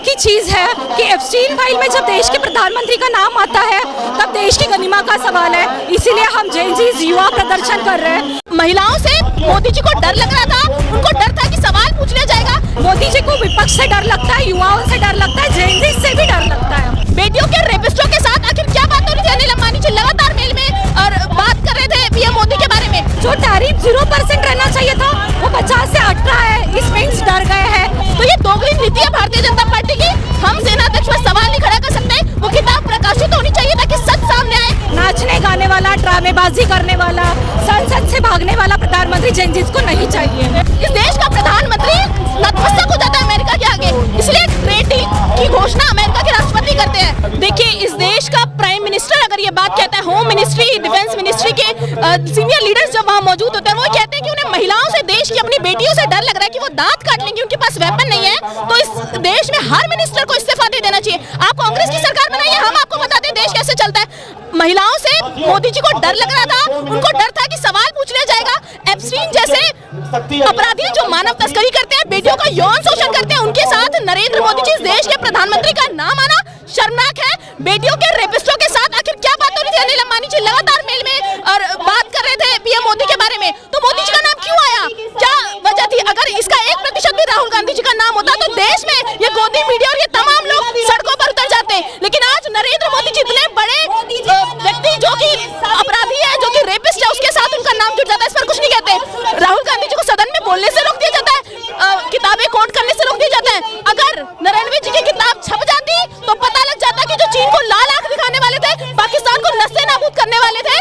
एक ही चीज है कि एप्स्टीन फाइल में जब देश के प्रधानमंत्री का नाम आता है तब देश की गरिमा का सवाल है। इसीलिए हम जेनजीज युवा प्रदर्शन कर रहे हैं। महिलाओं से मोदी जी को डर लग रहा था, उनको डर था कि सवाल पूछ लिया जाएगा। मोदी जी को विपक्ष से डर लगता है, युवाओं से डर लगता है, जेनजीज से भी डर लगता है। बेटियों के रेपिस्टों के साथ आखिर क्या बात हो रही थी? अनिल अंबानी जी लगातार मेल में और बात कर रहे थे पीएम मोदी के बारे में। जो टैरिफ 0% रहना चाहिए था वो 50 से 18 है, इसमें डर गए हैं। तो ये दोगली नीति है भारतीय जनता पार्टी की। हम सेना अध्यक्ष पर सवाल नहीं खड़ा कर सकते। वो किताब प्रकाशित होनी चाहिए ताकि सच सामने आए। नाचने गाने वाला, ड्रामेबाजी करने वाला, संसद से भागने वाला प्रधानमंत्री जेनजीज को नहीं चाहिए। इस देश का प्रधानमंत्री नतमस्तक हो जाता है अमेरिका के आगे, इसलिए ट्रेड डील की घोषणा अमेरिका के राष्ट्रपति करते हैं। देखिए, इस देश का प्राइम मिनिस्टर अगर ये बात कहता है, होम मिनिस्ट्री, डिफेंस मिनिस्ट्री के सीनियर लीडर्स जब वहाँ मौजूद होते हैं, वो कहते हैं कि उन्हें महिलाओं से, देश की अपनी बेटियों से डर लग रहा है कि वो दांत काट लेंगी, उनके पास वेपन नहीं है। तो इस देश में हर मिनिस्टर को इस्तीफा दे देना चाहिए। आप कांग्रेस की सरकार बनाइए, हम आपको बताते हैं देश कैसे चलता है। महिलाओं से मोदी जी को डर लग रहा था, उनको डर था कि सवाल पूछ लिया जाएगा। एप्स्टीन जैसे अपराधी जो मानव तस्करी करते हैं, बेटियों का यौन शोषण करते हैं, उनके साथ नरेंद्र मोदी जी इस देश के प्रधानमंत्री का नाम आना शर्मनाक है। बेटियों के रेपिस्टों के साथ आखिर क्या बात हो रही थी? अनिल अंबानी जी लगातार मेल में और बात कर रहे थे पीएम मोदी के बारे में। तो मोदी जी का नाम क्यों आया? क्या वजह थी? अगर इसका 1% भी राहुल गांधी जी का नाम होता तो देश में ये गोदी मीडिया और ये तमाम लोग सड़कों पर उतर जाते। लेकिन आज नरेंद्र मोदी जी इतने बड़े व्यक्ति जो कि अपराधी है, जो कि रेपिस्ट है, उसके साथ उनका नाम जुड़ जाता है। इस पर कुछ नहीं कहते। राहुल गांधी जी को सदन में बोलने से रोक दिया जाता है, किताबें कोट करने से रोक दिया जाता है। अगर नरेंद्र जी की किताब छप जाती तो पता लग जाता कि जो चीन को लाल आंख दिखाने वाले थे, पाकिस्तान को नस्ते नाबूद करने वाले थे,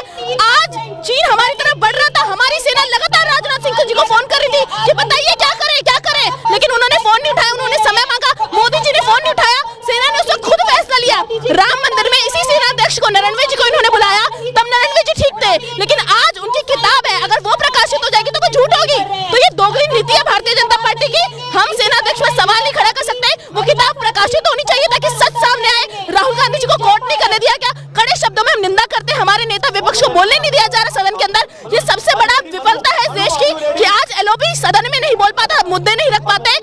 आज चीन हमारी तरफ बढ़ रहा था। हमारी सेना लगातार राजनाथ सिंह जी को फोन कर रही थी कि बताइए क्या करें क्या करें, लेकिन उन्होंने फोन नहीं उठाया। उन्होंने समय मांगा, मोदी जी ने फोन नहीं उठाया। सेना ने उसको खुद फैसला लिया। राम मंदिर में इसी सेना अध्यक्ष को, नरेंद्र जी को इन्होंने बुलाया, तब नरेंद्र जी ठीक थे। लेकिन आज उनकी किताब है, अगर वो प्रकाशित हो जाएगी तो कोई झूठ होगी। तो ये दोगली नीति है भारतीय जनता पार्टी की। हम सेना अध्यक्ष पर सवाल नहीं खड़ा कर सकते। वो किताब प्रकाशित होनी चाहिए ताकि सच सामने आए। राहुल गांधी जी को कोर्ट नहीं करने दिया गया। कड़े शब्दों में हम निंदा करते हैं, हमारे नेता विपक्ष को बोलने नहीं दिया जा रहा सदन के अंदर। ये सबसे बड़ा विफलता है इस देश की कि आज एलओपी सदन में नहीं बोल पाता, मुद्दे नहीं रख पाते।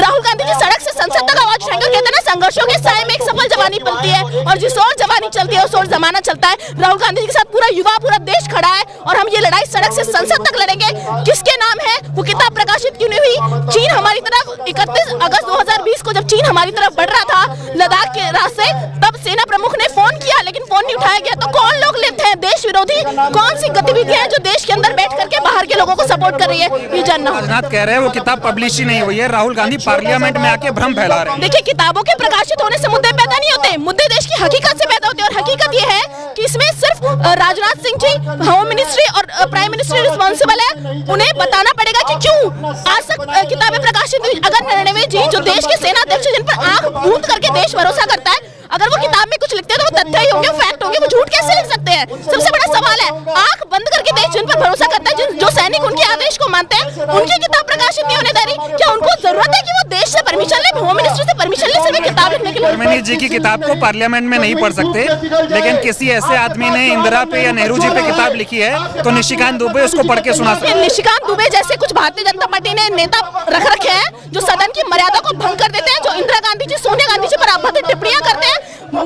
राहुल गांधी जी सड़क से संसद तक आवाज उठाएंगे। कहते हैं ना, संघर्षों के साए में एक सफल जवानी पलती है, और जिस ओर जवानी चलती है उस ओर जमाना चलता है। राहुल गांधी जी के साथ पूरा युवा, पूरा देश खड़ा है, और हम ये लड़ाई सड़क से संसद तक लड़ेंगे। किसके नाम है वो किताब प्रकाशित क्यों नहीं हुई? चीन हमारी तरफ 31 अगस्त 2020 को जब चीन हमारी तरफ बढ़ रहा था लद्दाख के रास्ते, तब सेना प्रमुख ने फोन किया, लेकिन फोन नहीं उठाया गया। तो कौन लोग लेते हैं देश विरोधी? कौन सी गतिविधियां हैं जो देश के अंदर बैठ करके बाहर के लोगों को सपोर्ट कर रही है? ये जानना होगा। राजनाथ कह रहे हैं वो किताब पब्लिश ही नहीं हुई है, राहुल गांधी पार्लियामेंट में आके भ्रम फैला रहे हैं। देखिए, किताबों के प्रकाशित होने से मुद्दे पैदा नहीं होते, मुद्दे देश की हकीकत से पैदा होते हैं। और हकीकत ये है कि इसमें सिर्फ राजनाथ सिंह जी, होम मिनिस्ट्री और प्राइम मिनिस्ट्री रिस्पॉन्सिबल है। उन्हें बताना पड़ेगा कि क्यों आज तक किताबें प्रकाशित हुई। अगर नरेंद्र जी, जो देश के सेना अध्यक्ष, जिन पर आंख मूंद करके देश भरोसा करता है, अगर वो किताब में कुछ लिखते हैं तो वो तथ्य ही होंगे, फैक्ट होंगे, वो झूठ कैसे लिख सकते हैं? सबसे बड़ा सवाल है। आंख बंद करके देश जिन पर भरोसा करता है, जो सैनिक उनके आदेश को मानते हैं, उनकी किताब प्रकाशित नहीं होने दे रही। क्या उनको जरूरत है कि वो देश से परमिशन ले, होम मिनिस्ट्री से परमिशन ले सिर्फ किताब लिखने के लिए? धर्मेंद्र जी की किताब को पार्लियामेंट में नहीं पढ़ सकते, लेकिन किसी ऐसे आदमी ने इंदिरा पे या नेहरू जी पे किताब लिखी है तो निशिकांत दुबे उसको पढ़ के सुना सकते। निशिकांत दुबे जैसे कुछ भारतीय जनता पार्टी ने नेता रख रखे हैं जो सदन की मर्यादा को भंग कर देते हैं, जो इंदिरा गांधी जी, सोनिया गांधी जी पर आपत्ति टिप्पणियां करते हैं।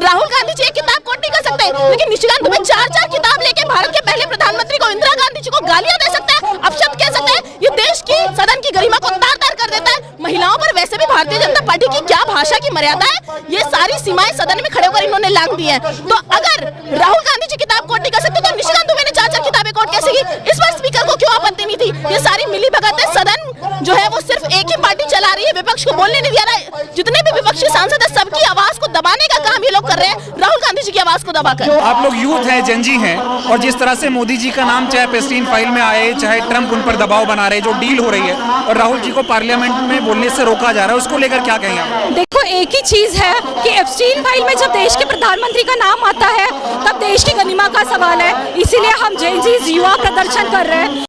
राहुल गांधी जी एक किताब कोट नहीं कर सकते, लेकिन निशिकांत दुबे 4-4 किताब लेके भारत के पहले प्रधानमंत्री को, इंदिरा गांधी जी को गालियां दे सकते हैं, अपशब्द कह सकते हैं। ये देश की सदन की गरिमा को तार-तार कर देता है। महिलाओं पर वैसे भी भारतीय जनता पार्टी की क्या भाषा की मर्यादा है, ये सारी सीमाएं सदन में खड़े होकर इन्होंने लांघ दी है। तो अगर राहुल गांधी जी किताब कोट नहीं कर सकते तो निशिकांत दुबे ने 4-4 किताबें कोट कैसे की? इस पर स्पीकर को क्यों आपत्ति नहीं थी? ये सारी मिली भगत है। सदन जो है वो सिर्फ एक ही पार्टी चला रही है, विपक्ष को बोलने नहीं दिया रहा। जितने भी विपक्षी सांसद है, सबकी आवाज को दबाने का काम ये लोग कर रहे हैं, राहुल गांधी जी की आवाज को दबाकर। आप लोग यूथ हैं, जेनजी हैं, और जिस तरह से मोदी जी का नाम चाहे एप्स्टीन फाइल में आए, चाहे ट्रंप उन पर दबाव बना रहे, जो डील हो रही है, और राहुल जी को पार्लियामेंट में बोलने से रोका जा रहा है, उसको लेकर क्या कहेंगे आप? देखो, एक ही चीज है कि एप्स्टीन फाइल में जब देश के प्रधानमंत्री का नाम आता है तब देश की गरिमा का सवाल है। इसीलिए हम जेनजीज युवा प्रदर्शन कर रहे हैं।